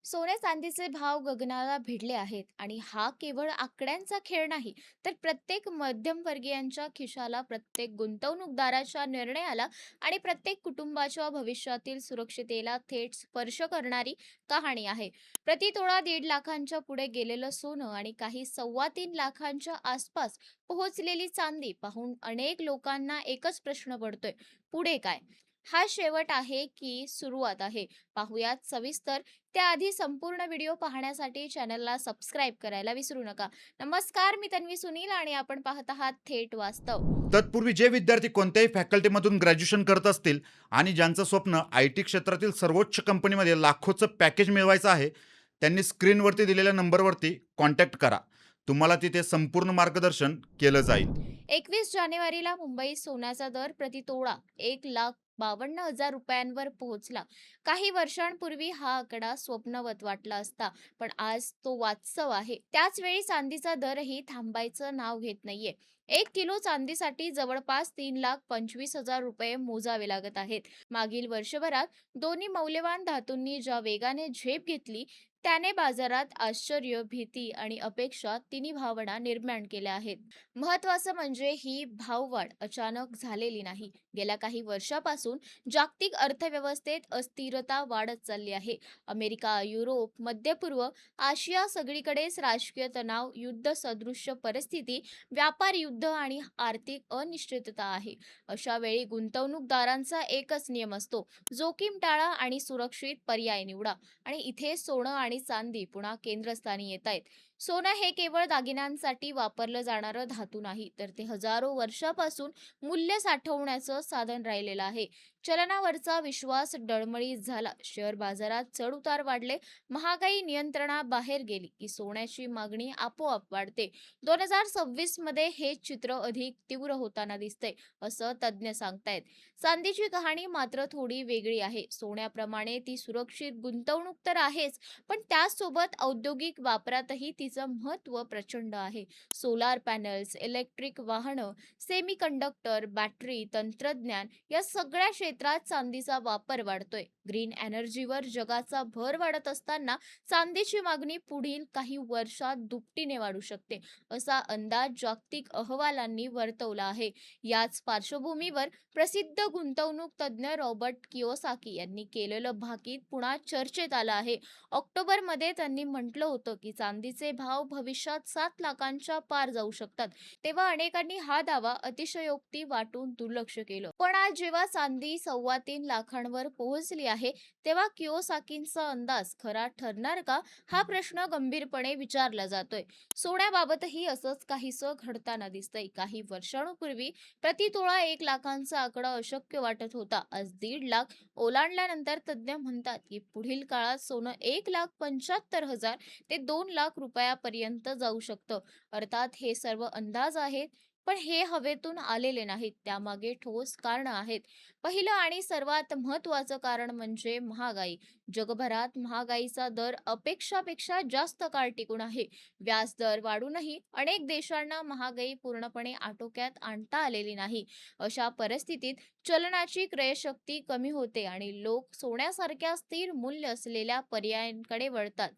सोने चांदीचे भाव गगनाला भिडले आहेत आणि हा केवळ आकड्यांचा खेळ नाही, तर प्रत्येक मध्यमवर्गीयांच्या खिशाला, प्रत्येक गुंतवणूकदाराच्या निर्णयाला आणि प्रत्येक कुटुंबाच्या भविष्यातील सुरक्षितेला थेट स्पर्श करणारी कहाणी आहे. प्रतितोळा 1.5 लाखांच्या पुढे गेलेलं सोनं आणि काही 3.25 लाखांच्या आसपास पोहोचलेली चांदी पाहून अनेक लोकांना एकच प्रश्न पडतोय: पुढे काय? हा शेवट आहे की सुरुवात आहे? पाहुयात सविस्तर. त्याआधी संपूर्ण व्हिडिओ पाहण्यासाठी चॅनलला सबस्क्राईब करायला विसरू नका. नमस्कार, मी तन्वी सुनील आणि आपण पाहत आहात थेट वास्तव. तत्पूर्वी जे विद्यार्थी कोणत्याही फॅकल्टीमधून ग्रॅज्युएशन करत असतील आणि ज्यांचं स्वप्न आय टी क्षेत्रातील सर्वोच्च कंपनीमध्ये लाखोचं पॅकेज मिळवायचं आहे, त्यांनी स्क्रीनवरती दिलेल्या नंबरवरती कॉन्टॅक्ट करा. तुम्हाला तिथे संपूर्ण मार्गदर्शन केलं जाईल. 21 जानेवारीला मुंबईत सोन्याचा दर प्रतितोळा 1,52,000 रुपयांवर पोहोचला. काही वर्षांपूर्वी हा आकडा स्वप्नवत वाटला असता, पण आज तो वास्तव आहे. त्याच वेळी चांदीचा दरही थांबायचं नाव घेत नाहीये. 1 किलो चांदीसाठी जवळपास 3,25,000 रुपये मोजावे लागत आहेत. मागील वर्षभरात दोन्ही मौल्यवान धातूंनी ज्या वेगाने झेप घेतली, त्याने बाजारात आश्चर्य, भीती आणि अपेक्षा तिन्ही भावना निर्माण केल्या आहेत. महत्वाचं म्हणजे ही भाववाढ अचानक झालेली नाही. गेल्या काही वर्षापासून जागतिक अर्थव्यवस्थेत अस्थिरता वाढत चालली आहे. अमेरिका, युरोप, मध्य पूर्व, आशिया सगळीकडेच राजकीय तणाव, युद्ध सदृश्य परिस्थिती, व्यापार युद्ध आणि आर्थिक अनिश्चितता आहे. अशा वेळी गुंतवणूकदारांचा एकच नियम असतो: जोखीम टाळा आणि सुरक्षित पर्याय निवडा. आणि इथे सोनं आणि चांदी पुन्हा केंद्रस्थानी येत आहेत. सोनं हे केवळ दागिन्यांसाठी वापरलं जाणारं धातू नाही, तर ते हजारो वर्षापासून मूल्य साठवण्याचं साधन राहिलेलं आहे. चलनावरचा विश्वास डळमळीत झाला, शेअर बाजारात चढ-उतार वाढले, महागाई नियंत्रणाबाहेर गेली की सोन्याची मागणी आपोआप वाढते. 2026 मध्ये हे चित्र अधिक तीव्र होताना दिसतंय, असं तज्ज्ञ सांगतायत. चांदीची कहाणी मात्र थोडी वेगळी आहे. सोन्याप्रमाणे ती सुरक्षित गुंतवणूक तर आहेच, पण त्याचसोबत औद्योगिक वापरातही तिचं महत्त्व प्रचंड आहे. सोलार पॅनल्स, इलेक्ट्रिक वाहनं, सेमीकंडक्टर, बॅटरी, तंत्रज्ञान या सगळ्या क्षेत्रात चांदीचा वापर वाढतोय. ग्रीन एनर्जीवर जगाचा भर वाढत असताना चांदीची मागणी पुढील काही वर्षात दुपटीने वाढू शकते, असा अंदाज जागतिक अहवालांनी वर्तवला आहे. याच पार्श्वभूमीवर प्रसिद्ध गुंतवणूक तज्ज्ञ रॉबर्ट कियोसाकी यांनी केलेलं भाकीत पुन्हा चर्चेत आलं आहे. ऑक्टोबरमध्ये त्यांनी म्हटलं होतं की चांदीचे भाव भविष्यात 7 लाखांच्या पार जाऊ शकतात. तेव्हा अनेकांनी हा दावा अतिशयोक्ती वाटून दुर्लक्ष केलं. पण आज जेव्हा चांदी 3.25 लाखांवर पोहोचली आहे, तेव्हा कियोसाकींचा अंदाज खरा ठरणार का, हा प्रश्न गंभीरपणे विचारला जातोय. सोन्याबाबतही असंच काहीसं घडताना दिसतंय. काही वर्षांपूर्वी प्रतितोळा 1 लाखांचा आकडा अशक्य वाटत होता. आज 1.5 लाख ओलांडल्यानंतर तज्ज्ञ म्हणतात की पुढील काळात सोनं 1,75,000 ते 2 लाख रुपयापर्यंत जाऊ शकतं. अर्थात हे सर्व अंदाज आहेत, पण हे हवेतून आलेले नाहीत. त्यामागे ठोस कारणं आहेत. पहिलं आणि सर्वात महत्त्वाचं कारण म्हणजे महागाई. जगभरात महागाईचा दर अपेक्षापेक्षा जास्त काळ टिकून आहे. व्याजदर वाढूनही अनेक देशांना महागाई पूर्णपणे आटोक्यात आणता आलेली नाही. अशा परिस्थितीत चलनाची क्रयशक्ती कमी होते आणि लोक सोन्यासारख्या स्थिर मूल्य असलेल्या पर्यायांकडे वळतात.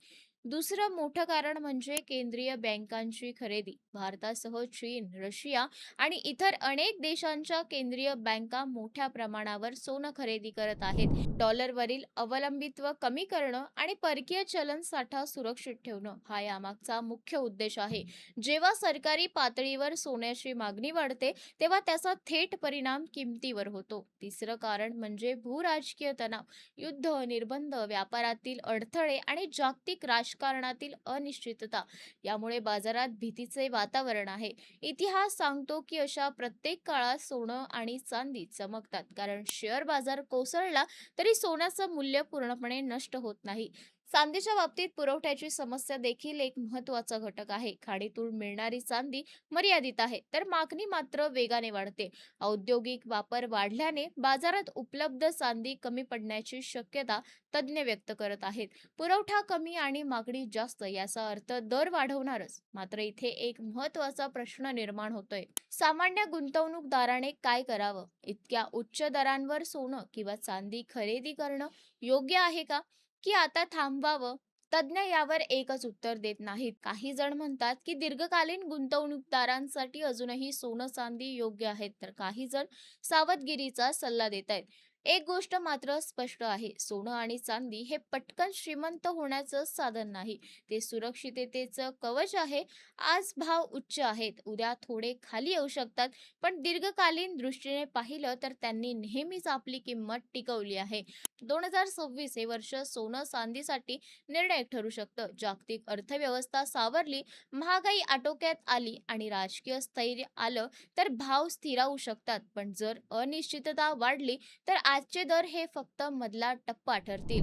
दुसरं मोठं कारण म्हणजे केंद्रीय बँकांची खरेदी. भारतासह चीन, रशिया आणि इतर अनेक देशांच्या केंद्रीय बँका मोठ्या प्रमाणावर सोनं खरेदी करत आहेत. डॉलरवरील अवलंबित्व कमी करणं आणि परकीय चलन साठा सुरक्षित ठेवणं हा यामागचा मुख्य उद्देश आहे. जेव्हा सरकारी पातळीवर सोन्याची मागणी वाढते, तेव्हा त्याचा थेट परिणाम किमतीवर होतो. तिसरं कारण म्हणजे भूराजकीय तणाव, युद्ध, निर्बंध, व्यापारातील अडथळे आणि जागतिक राजकारणातील अनिश्चितता. यामुळे बाजारात भीतीचे वातावरण आहे. इतिहास सांगतो की अशा प्रत्येक काळात सोनं आणि चांदी चमकतात, कारण शेअर बाजार कोसळला तरी सोन्याचं मूल्य पूर्णपणे नष्ट होत नाही. चांदीच्या बाबतीत पुरवठ्याची समस्या देखील एक महत्त्वाचा घटक आहे. खाडीतून मिळणारी चांदी मर्यादित आहे, तर मागणी मात्र वेगाने वाढते. औद्योगिक वापर वाढल्याने बाजारात उपलब्ध चांदी कमी पडण्याची शक्यता तज्ज्ञ व्यक्त करत आहेत. पुरवठा कमी आणि मागणी जास्त याचा अर्थ दर वाढवणारच. मात्र इथे एक महत्त्वाचा प्रश्न निर्माण होतोय: सामान्य गुंतवणूकदाराने काय करावं? इतक्या उच्च दरांवर सोनं किंवा चांदी खरेदी करणं योग्य आहे का? की आता थांबवावं? तज्ज्ञ यावर एकच उत्तर देत नाहीत. काही जण म्हणतात की दीर्घकालीन गुंतवणूकदारांसाठी अजूनही सोनं चांदी योग्य आहेत, तर काही जण सावधगिरीचा सल्ला देत आहेत. एक गोष्ट मात्र स्पष्ट आहे, सोनं आणि चांदी हे पटकन श्रीमंत होण्याचं साधन नाही, ते सुरक्षिततेचं कवच आहे. आज भाव उच्च आहेत, उद्या थोडे खाली येऊ शकतात, पण दीर्घकालीन दृष्टीने पाहिलं तर त्यांनी नेहमीच आपली किंमत टिकवली आहे. 2026 हे वर्ष सोनं चांदीसाठी निर्णायक ठरू शकतं. जागतिक अर्थव्यवस्था सावरली, महागाई आटोक्यात आली आणि राजकीय स्थैर्य आलं तर भाव स्थिरावू शकतात. पण जर अनिश्चितता वाढली तर आजचे दर हे फक्त मधला टप्पा ठरतील.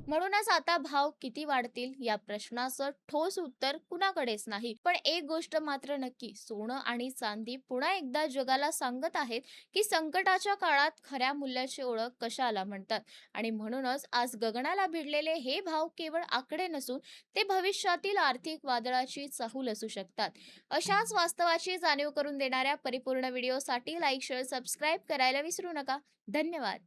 म्हणूनच आता भाव किती वाढतील या प्रश्नाचं ठोस उत्तर कुणाकडेच नाही. पण एक गोष्ट मात्र नक्की, सोनं आणि चांदी पुन्हा एकदा जगाला सांगत आहेत की संकटाच्या काळात खऱ्या मूल्याची ओळख कशाला म्हणतात. आणि म्हणूनच आज गगनाला भिडलेले हे भाव केवळ आकडे नसून ते भविष्यातील आर्थिक वादळाची चाहूल असू शकतात. अशाच वास्तवाची जाणीव करून देणाऱ्या परिपूर्ण व्हिडिओसाठी लाईक, शेअर, सबस्क्राईब करायला विसरू नका. धन्यवाद.